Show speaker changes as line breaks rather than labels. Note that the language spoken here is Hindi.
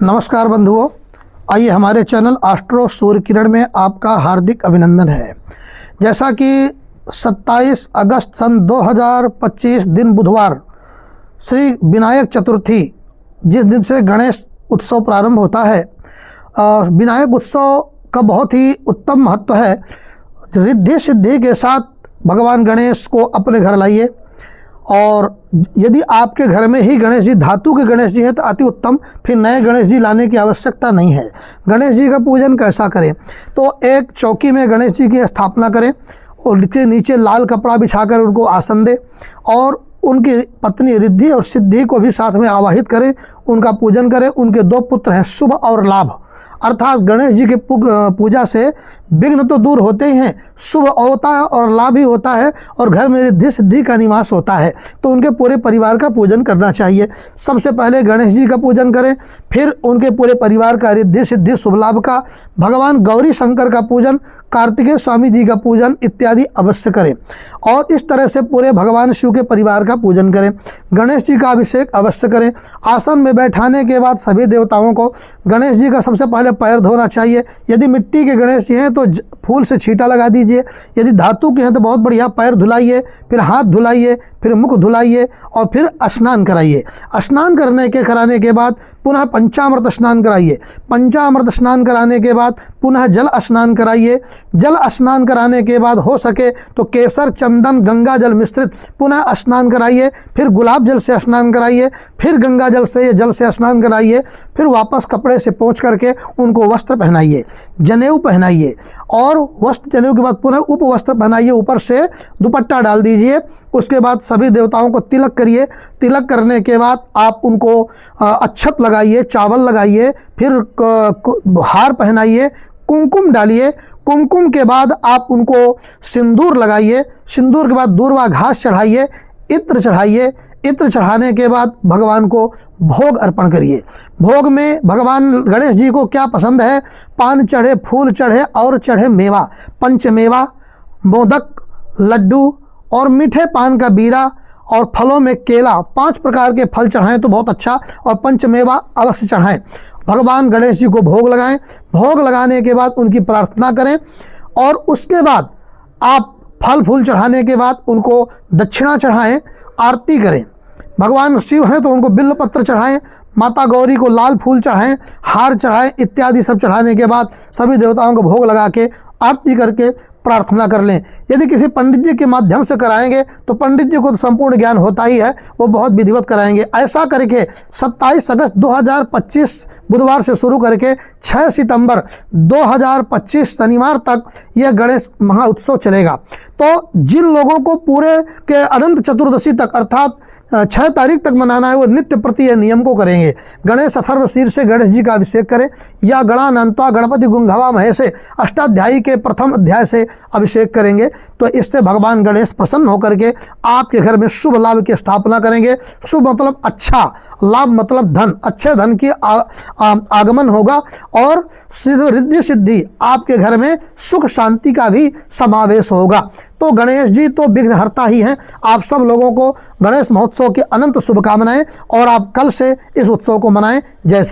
नमस्कार बंधुओं, आइए हमारे चैनल एस्ट्रो सूर्य किरण में आपका हार्दिक अभिनंदन है। जैसा कि 27 अगस्त सन 2025 दिन बुधवार श्री विनायक चतुर्थी, जिस दिन से गणेश उत्सव प्रारंभ होता है, विनायक उत्सव का बहुत ही उत्तम महत्व है। रिद्धि सिद्धि के साथ भगवान गणेश को अपने घर लाइए, और यदि आपके घर में ही गणेश जी धातु के गणेश जी हैं तो अति उत्तम, फिर नए गणेश जी लाने की आवश्यकता नहीं है। गणेश जी का पूजन कैसा करें? तो एक चौकी में गणेश जी की स्थापना करें और उनके नीचे लाल कपड़ा बिछाकर उनको आसन दें, और उनकी पत्नी रिद्धि और सिद्धि को भी साथ में आवाहित करें, उनका पूजन करें। उनके 2 पुत्र हैं, शुभ और लाभ, अर्थात गणेश जी की पूजा से विघ्न तो दूर होते ही हैं, शुभ होता है और लाभ भी होता है, और घर में रिद्धि सिद्धि का निवास होता है। तो उनके पूरे परिवार का पूजन करना चाहिए। सबसे पहले गणेश जी का पूजन करें, फिर उनके पूरे परिवार का रिद्धि सिद्धि शुभ लाभ का, भगवान गौरी शंकर का पूजन, कार्तिकेय स्वामी जी का पूजन इत्यादि अवश्य करें, और इस तरह से पूरे भगवान शिव के परिवार का पूजन करें। गणेश जी का अभिषेक अवश्य करें। आसन में बैठाने के बाद सभी देवताओं को गणेश जी का सबसे पहले पैर धोना चाहिए। यदि मिट्टी के गणेश जी हैं तो फूल से छींटा लगा दीजिए, यदि धातु के हैं तो बहुत बढ़िया पैर धुलाइए, फिर हाथ धुलाइए, फिर मुख धुलाइए, और फिर स्नान कराइए। स्नान कराने के बाद पुनः पंचामृत स्नान कराइए। पंचामृत स्नान कराने के बाद पुनः जल स्नान कराइए। जल स्नान कराने के बाद हो सके तो केसर, चंदन, गंगा जल मिश्रित पुनः स्नान कराइए। फिर गुलाब जल से स्नान कराइए, फिर गंगा जल से स्नान कराइए, फिर वापस कपड़े से पोंछ करके उनको वस्त्र पहनाइए, जनेऊ पहनाइए, और वस्त्र जनेऊ के बाद पुनः उप वस्त्र पहनाइए, ऊपर से दुपट्टा डाल दीजिए। उसके बाद सभी देवताओं को तिलक करिए। तिलक करने के बाद आप उनको अक्षत लगाइए, चावल लगाइए, फिर हार पहनाइए, कुमकुम डालिए। कुमकुम के बाद आप उनको सिंदूर लगाइए। सिंदूर के बाद दूर्वा घास चढ़ाइए, इत्र चढ़ाइए। इत्र चढ़ाने के बाद भगवान को भोग अर्पण करिए। भोग में भगवान गणेश जी को क्या पसंद है? पान चढ़े, फूल चढ़े और चढ़े मेवा, पंचमेवा, मोदक, लड्डू और मीठे पान का बीरा, और फलों में केला, 5 प्रकार के फल चढ़ाएं तो बहुत अच्छा, और पंचमेवा अवश्य चढ़ाएं। भगवान गणेश जी को भोग लगाएं। भोग लगाने के बाद उनकी प्रार्थना करें, और उसके बाद आप फल फूल चढ़ाने के बाद उनको दक्षिणा चढ़ाएं, आरती करें। भगवान शिव हैं तो उनको बिल्व पत्र चढ़ाएं, माता गौरी को लाल फूल चढ़ाएं, हार चढ़ाएं, इत्यादि सब चढ़ाने के बाद सभी देवताओं को भोग लगा के आरती करके प्रार्थना कर लें। यदि किसी पंडित जी के माध्यम से कराएंगे तो पंडित जी को तो संपूर्ण ज्ञान होता ही है, वो बहुत विधिवत कराएंगे। ऐसा करके 27 अगस्त 2025 बुधवार से शुरू करके 6 सितंबर 2025 शनिवार तक यह गणेश महाउत्सव चलेगा। तो जिन लोगों को पूरे के अनंत चतुर्दशी तक, अर्थात 6 तारीख तक मनाना है, वो नित्य प्रति यह नियम को करेंगे। गणेश अथर्व शीर से गणेश जी का अभिषेक करें, या गणानंता गणपति गुंघवा महे से अष्टाध्यायी के प्रथम अध्याय से अभिषेक करेंगे। तो इससे भगवान गणेश प्रसन्न होकर के आपके घर में शुभ लाभ की स्थापना करेंगे। शुभ मतलब अच्छा, लाभ मतलब धन, अच्छे धन की आगमन होगा, और रिद्धि सिद्धि आपके घर में सुख शांति का भी समावेश होगा। तो गणेश जी तो विघ्नहर्ता ही हैं। आप सब लोगों को गणेश महोत्सव की अनंत शुभकामनाएं, और आप कल से इस उत्सव को मनाएं। जय श्री